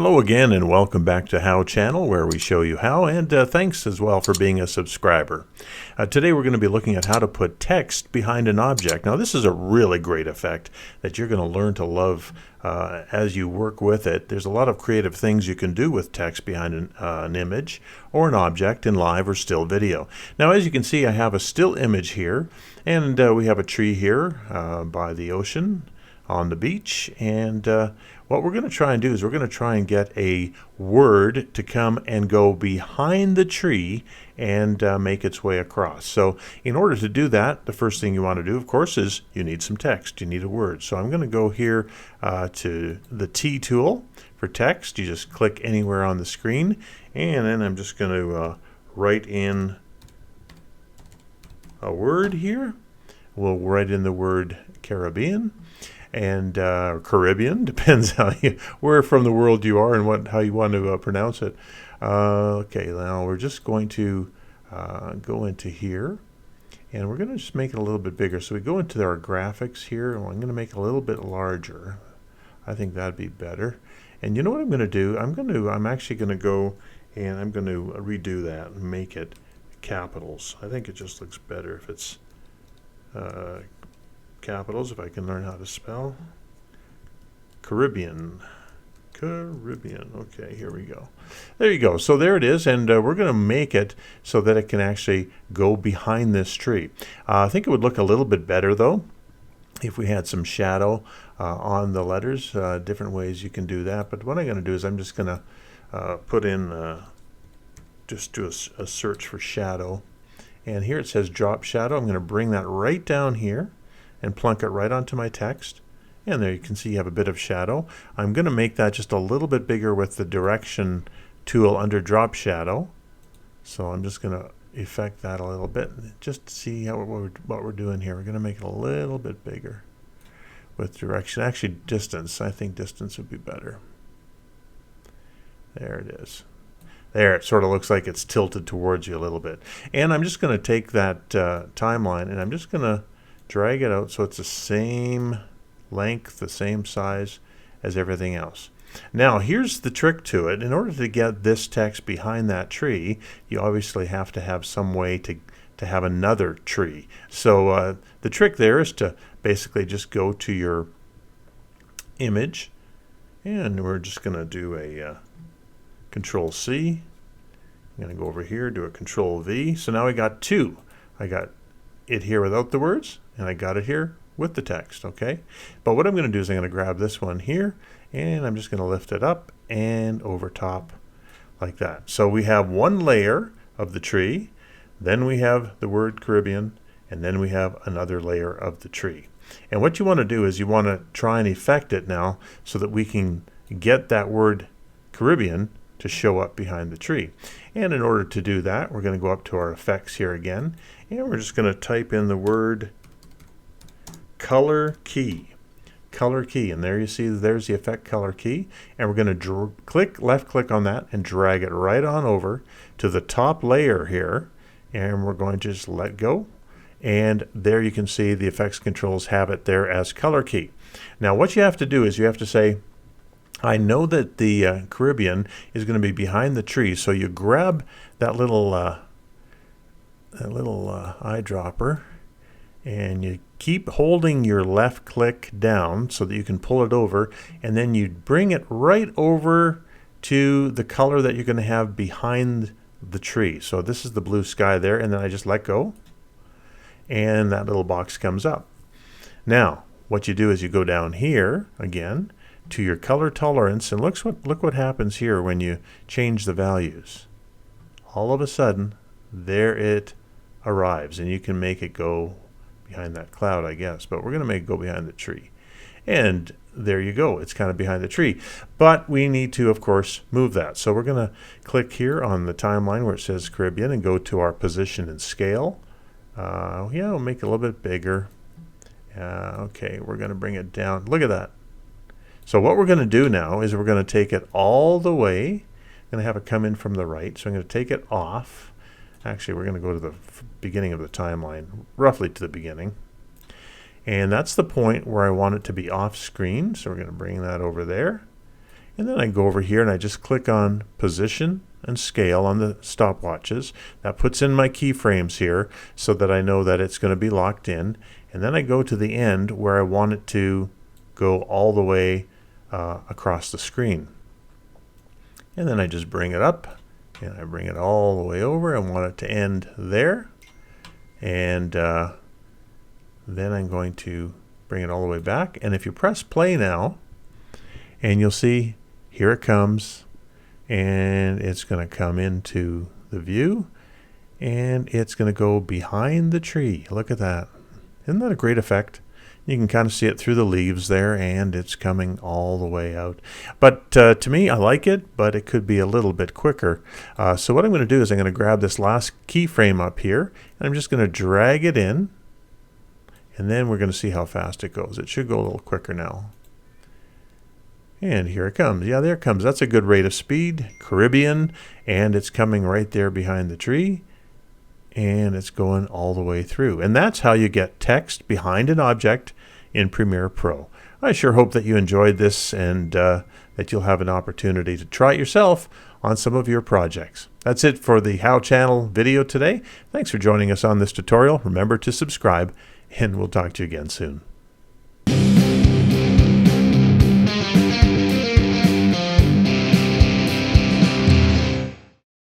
Hello again and welcome back to How Channel, where we show you how, and thanks as well for being a subscriber. Today we're going to be looking at how to put text behind an object. Now this is a really great effect that you're going to learn to love as you work with it. There's a lot of creative things you can do with text behind an image or an object in live or still video. Now as you can see, I have a still image here, and we have a tree here by the ocean on the beach, and what we're going to try and do is we're going to try and get a word to come and go behind the tree and make its way across. So in order to do that, the first thing you want to do, of course, is you need some text. You need a word. So I'm going to go here to the T tool for text. You just click anywhere on the screen, and then I'm just going to write in a word here. We'll write in the word Caribbean. And Caribbean, depends where from the world you are and how you want to pronounce it. Okay, now we're just going to go into here, and we're going to just make it a little bit bigger. So we go into our graphics here, and I'm going to make it a little bit larger. I think that'd be better. And you know what I'm going to do? I'm actually going to go and I'm going to redo that and make it capitals. I think it just looks better if it's capitals, if I can learn how to spell. Caribbean. Okay, here we go. There you go. So there it is, and we're going to make it so that it can actually go behind this tree. I think it would look a little bit better though if we had some shadow on the letters. Different ways you can do that, but what I'm going to do is I'm just going to put in just do a search for shadow, and here it says drop shadow. I'm going to bring that right down here and plunk it right onto my text, and there you can see you have a bit of shadow. I'm going to make that just a little bit bigger with the direction tool under drop shadow, so I'm just going to effect that a little bit just to see what we're doing here. We're going to make it a little bit bigger with direction, actually distance. I think distance would be better. There it is. There, it sort of looks like it's tilted towards you a little bit. And I'm just going to take that timeline, and I'm just going to drag it out so it's the same length, the same size as everything else. Now here's the trick to it. In order to get this text behind that tree, you obviously have to have some way to have another tree. So the trick there is to basically just go to your image, and we're just going to do a Control C. I'm going to go over here, do a Control V. So now I got two. I got it here without the words, and I got it here with the text, okay? But what I'm going to do is I'm going to grab this one here, and I'm just going to lift it up and over top like that. So we have one layer of the tree, then we have the word Caribbean, and then we have another layer of the tree. And what you want to do is you want to try and effect it now so that we can get that word Caribbean to show up behind the tree. And in order to do that, we're going to go up to our effects here again, and we're just going to type in the word color key, and there you see there's the effect color key, and we're going to left click on that and drag it right on over to the top layer here, and we're going to just let go, and there you can see the effects controls have it there as color key. Now what you have to do is you have to say, I know that the Caribbean is going to be behind the tree, so you grab that little eyedropper, and you keep holding your left click down so that you can pull it over, and then you bring it right over to the color that you're going to have behind the tree. So this is the blue sky there, and then I just let go, and that little box comes up. Now what you do is you go down here again to your color tolerance, and look what happens here when you change the values. All of a sudden there it arrives, and you can make it go behind that cloud, I guess, but we're going to make it go behind the tree, and there you go, it's kind of behind the tree. But we need to, of course, move that, so we're going to click here on the timeline where it says Caribbean and go to our position and scale. Yeah, we'll make it a little bit bigger. Okay, we're going to bring it down. Look at that. So what we're going to do now is we're going to take it all the way. I'm going to have it come in from the right, so I'm going to take it off. Actually, we're going to go to the beginning of the timeline, roughly to the beginning. And that's the point where I want it to be off screen, so we're going to bring that over there. And then I go over here and I just click on position and scale on the stopwatches. That puts in my keyframes here so that I know that it's going to be locked in. And then I go to the end where I want it to go all the way across the screen. And then I just bring it up and I bring it all the way over. I want it to end there. And then I'm going to bring it all the way back. And if you press play now, and you'll see here it comes, and it's going to come into the view, and it's going to go behind the tree. Look at that. Isn't that a great effect? You can kind of see it through the leaves there, and it's coming all the way out. But to me, I like it, but it could be a little bit quicker. So what I'm going to do is I'm going to grab this last keyframe up here, and I'm just going to drag it in, and then we're going to see how fast it goes. It should go a little quicker now. And here it comes. Yeah, there it comes. That's a good rate of speed. Caribbean, and it's coming right there behind the tree. And it's going all the way through. And that's how you get text behind an object in Premiere Pro. I sure hope that you enjoyed this and that you'll have an opportunity to try it yourself on some of your projects. That's it for the How Channel video today. Thanks for joining us on this tutorial. Remember to subscribe, and we'll talk to you again soon.